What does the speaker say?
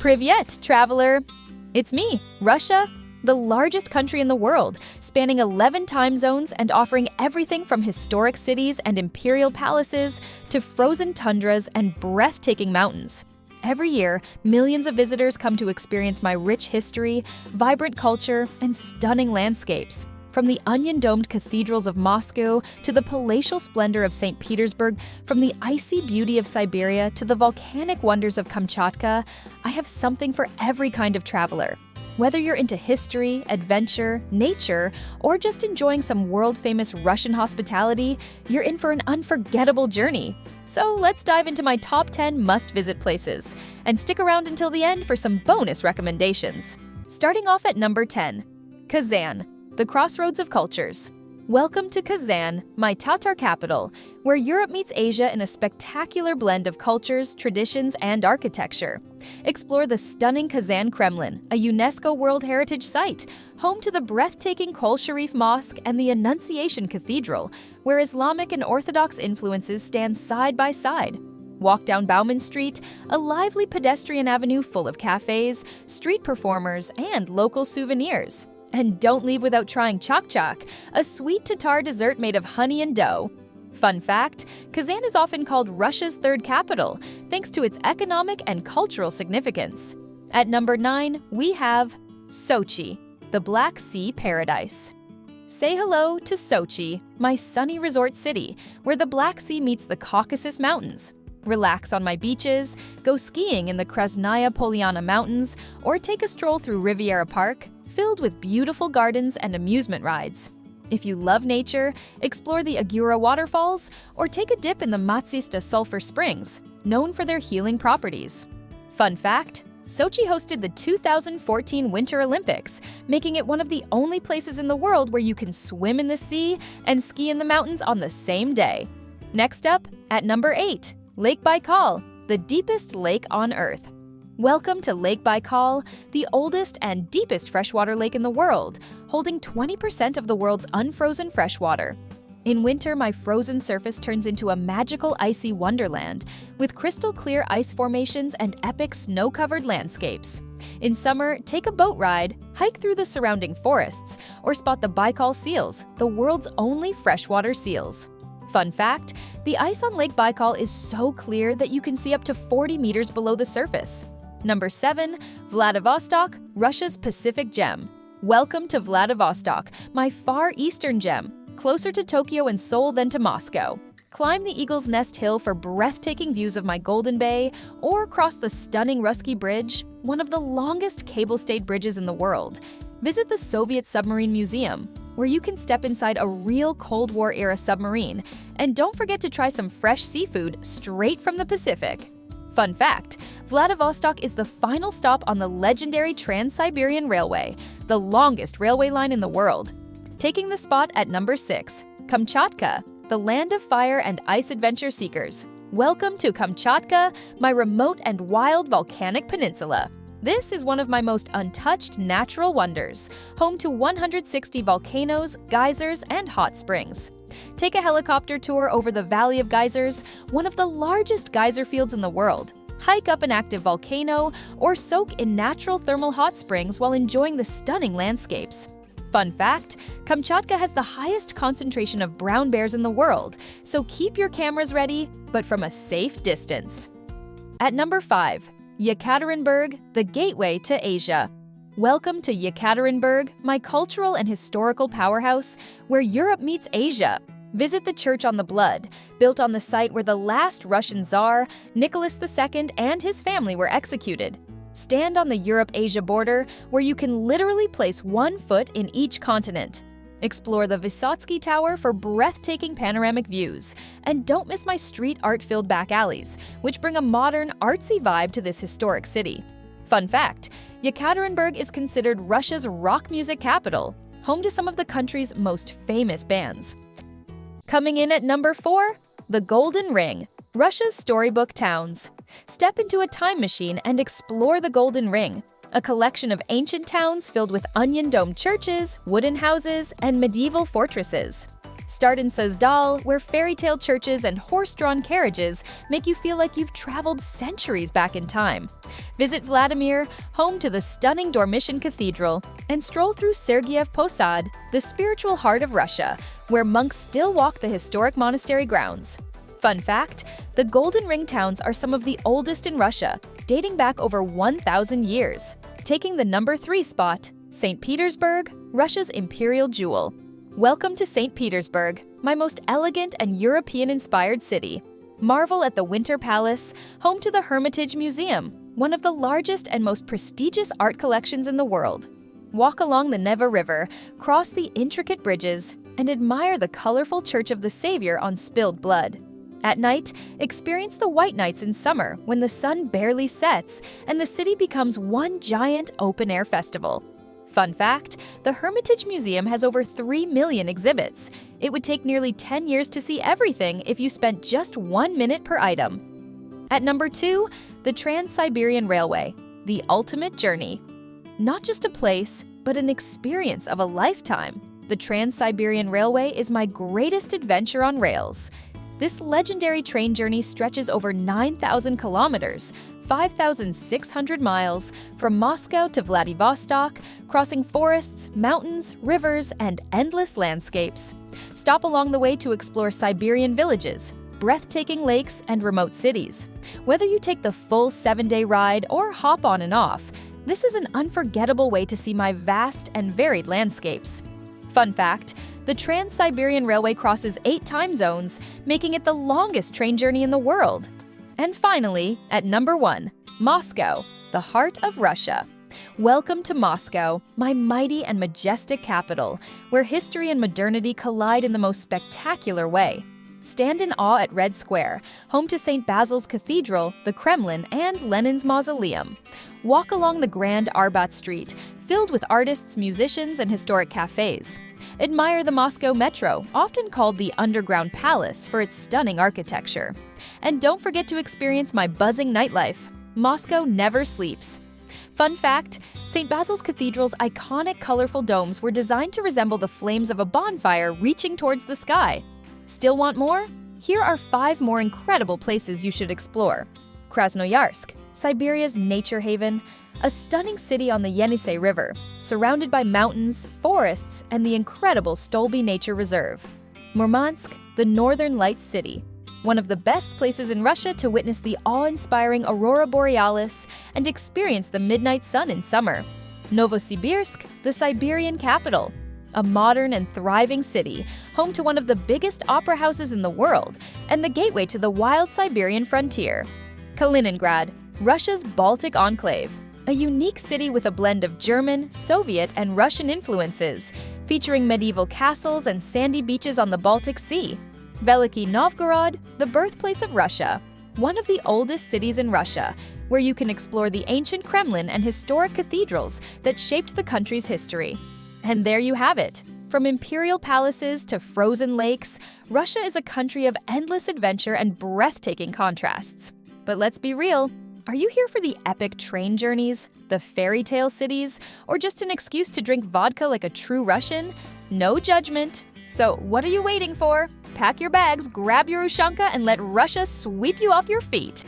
Privyet, traveler! It's me, Russia, the largest country in the world, spanning 11 time zones and offering everything from historic cities and imperial palaces to frozen tundras and breathtaking mountains. Every year, millions of visitors come to experience my rich history, vibrant culture, and stunning landscapes. From the onion-domed cathedrals of Moscow to the palatial splendor of St. Petersburg, from the icy beauty of Siberia to the volcanic wonders of Kamchatka, I have something for every kind of traveler. Whether you're into history, adventure, nature, or just enjoying some world-famous Russian hospitality, you're in for an unforgettable journey. So let's dive into my top 10 must-visit places, and stick around until the end for some bonus recommendations. Starting off at number 10, Kazan, the crossroads of cultures. Welcome to Kazan, my Tatar capital, where Europe meets Asia in a spectacular blend of cultures, traditions, and architecture. Explore the stunning Kazan Kremlin, a UNESCO World Heritage Site, home to the breathtaking Kol Sharif Mosque and the Annunciation Cathedral, where Islamic and Orthodox influences stand side by side. Walk down Bauman Street, a lively pedestrian avenue full of cafes, street performers, and local souvenirs. And don't leave without trying chak-chak, a sweet Tatar dessert made of honey and dough. Fun fact, Kazan is often called Russia's third capital, thanks to its economic and cultural significance. At number 9, we have Sochi, the Black Sea paradise. Say hello to Sochi, my sunny resort city, where the Black Sea meets the Caucasus Mountains. Relax on my beaches, go skiing in the Krasnaya Poliana Mountains, or take a stroll through Riviera Park, filled with beautiful gardens and amusement rides. If you love nature, explore the Agura waterfalls or take a dip in the Matsista Sulphur Springs, known for their healing properties. Fun fact, Sochi hosted the 2014 Winter Olympics, making it one of the only places in the world where you can swim in the sea and ski in the mountains on the same day. Next up, at number 8, Lake Baikal, the deepest lake on Earth. Welcome to Lake Baikal, the oldest and deepest freshwater lake in the world, holding 20% of the world's unfrozen freshwater. In winter, my frozen surface turns into a magical icy wonderland, with crystal-clear ice formations and epic snow-covered landscapes. In summer, take a boat ride, hike through the surrounding forests, or spot the Baikal seals, the world's only freshwater seals. Fun fact, the ice on Lake Baikal is so clear that you can see up to 40 meters below the surface. Number 7, Vladivostok, Russia's Pacific gem. Welcome to Vladivostok, my far eastern gem, closer to Tokyo and Seoul than to Moscow. Climb the Eagle's Nest Hill for breathtaking views of my Golden Bay, or cross the stunning Russky Bridge, one of the longest cable-stayed bridges in the world. Visit the Soviet Submarine Museum, where you can step inside a real Cold War-era submarine, and don't forget to try some fresh seafood straight from the Pacific. Fun fact, Vladivostok is the final stop on the legendary Trans-Siberian Railway, the longest railway line in the world. Taking the spot at number 6, Kamchatka, the land of fire and ice adventure seekers. Welcome to Kamchatka, my remote and wild volcanic peninsula. This is one of my most untouched natural wonders, home to 160 volcanoes, geysers, and hot springs. Take a helicopter tour over the Valley of Geysers, one of the largest geyser fields in the world. Hike up an active volcano, or soak in natural thermal hot springs while enjoying the stunning landscapes. Fun fact, Kamchatka has the highest concentration of brown bears in the world, so keep your cameras ready, but from a safe distance. At number 5, Yekaterinburg, the gateway to Asia. Welcome to Yekaterinburg, my cultural and historical powerhouse, where Europe meets Asia. Visit the Church on the Blood, built on the site where the last Russian Tsar, Nicholas II, and his family were executed. Stand on the Europe-Asia border, where you can literally place one foot in each continent. Explore the Vysotsky Tower for breathtaking panoramic views, and don't miss my street art-filled back alleys, which bring a modern, artsy vibe to this historic city. Fun fact, Yekaterinburg is considered Russia's rock music capital, home to some of the country's most famous bands. Coming in at number 4, the Golden Ring, Russia's storybook towns. Step into a time machine and explore the Golden Ring, a collection of ancient towns filled with onion-domed churches, wooden houses, and medieval fortresses. Start in Suzdal, where fairy tale churches and horse-drawn carriages make you feel like you've traveled centuries back in time. Visit Vladimir, home to the stunning Dormition Cathedral, and stroll through Sergiev Posad, the spiritual heart of Russia, where monks still walk the historic monastery grounds. Fun fact, the Golden Ring towns are some of the oldest in Russia, dating back over 1,000 years. Taking the number 3 spot, St. Petersburg, Russia's imperial jewel. Welcome to St. Petersburg, my most elegant and European-inspired city. Marvel at the Winter Palace, home to the Hermitage Museum, one of the largest and most prestigious art collections in the world. Walk along the Neva River, cross the intricate bridges, and admire the colorful Church of the Savior on spilled blood. At night, experience the White Nights in summer when the sun barely sets and the city becomes one giant open-air festival. Fun fact, the Hermitage Museum has over 3 million exhibits. It would take nearly 10 years to see everything if you spent just 1 minute per item. At number 2, the Trans-Siberian Railway, the ultimate journey. Not just a place, but an experience of a lifetime. The Trans-Siberian Railway is my greatest adventure on rails. This legendary train journey stretches over 9,000 kilometers, 5,600 miles, from Moscow to Vladivostok, crossing forests, mountains, rivers, and endless landscapes. Stop along the way to explore Siberian villages, breathtaking lakes, and remote cities. Whether you take the full 7-day ride or hop on and off, this is an unforgettable way to see my vast and varied landscapes. Fun fact, the Trans-Siberian Railway crosses 8 time zones, making it the longest train journey in the world. And finally, at number 1, Moscow, the heart of Russia. Welcome to Moscow, my mighty and majestic capital, where history and modernity collide in the most spectacular way. Stand in awe at Red Square, home to St. Basil's Cathedral, the Kremlin, and Lenin's Mausoleum. Walk along the Grand Arbat Street, filled with artists, musicians, and historic cafes. Admire the Moscow Metro, often called the Underground Palace for its stunning architecture. And don't forget to experience my buzzing nightlife. Moscow never sleeps. Fun fact, St. Basil's Cathedral's iconic colorful domes were designed to resemble the flames of a bonfire reaching towards the sky. Still want more? Here are 5 more incredible places you should explore. Krasnoyarsk, Siberia's nature haven, a stunning city on the Yenisei River, surrounded by mountains, forests, and the incredible Stolby Nature Reserve. Murmansk, the Northern Lights city, one of the best places in Russia to witness the awe-inspiring aurora borealis and experience the midnight sun in summer. Novosibirsk, the Siberian capital, a modern and thriving city, home to one of the biggest opera houses in the world and the gateway to the wild Siberian frontier. Kaliningrad, Russia's Baltic enclave, a unique city with a blend of German, Soviet, and Russian influences, featuring medieval castles and sandy beaches on the Baltic Sea. Veliki Novgorod, the birthplace of Russia, one of the oldest cities in Russia, where you can explore the ancient Kremlin and historic cathedrals that shaped the country's history. And there you have it. From imperial palaces to frozen lakes, Russia is a country of endless adventure and breathtaking contrasts. But let's be real, are you here for the epic train journeys, the fairy tale cities, or just an excuse to drink vodka like a true Russian? No judgment. So what are you waiting for? Pack your bags, grab your ushanka, and let Russia sweep you off your feet.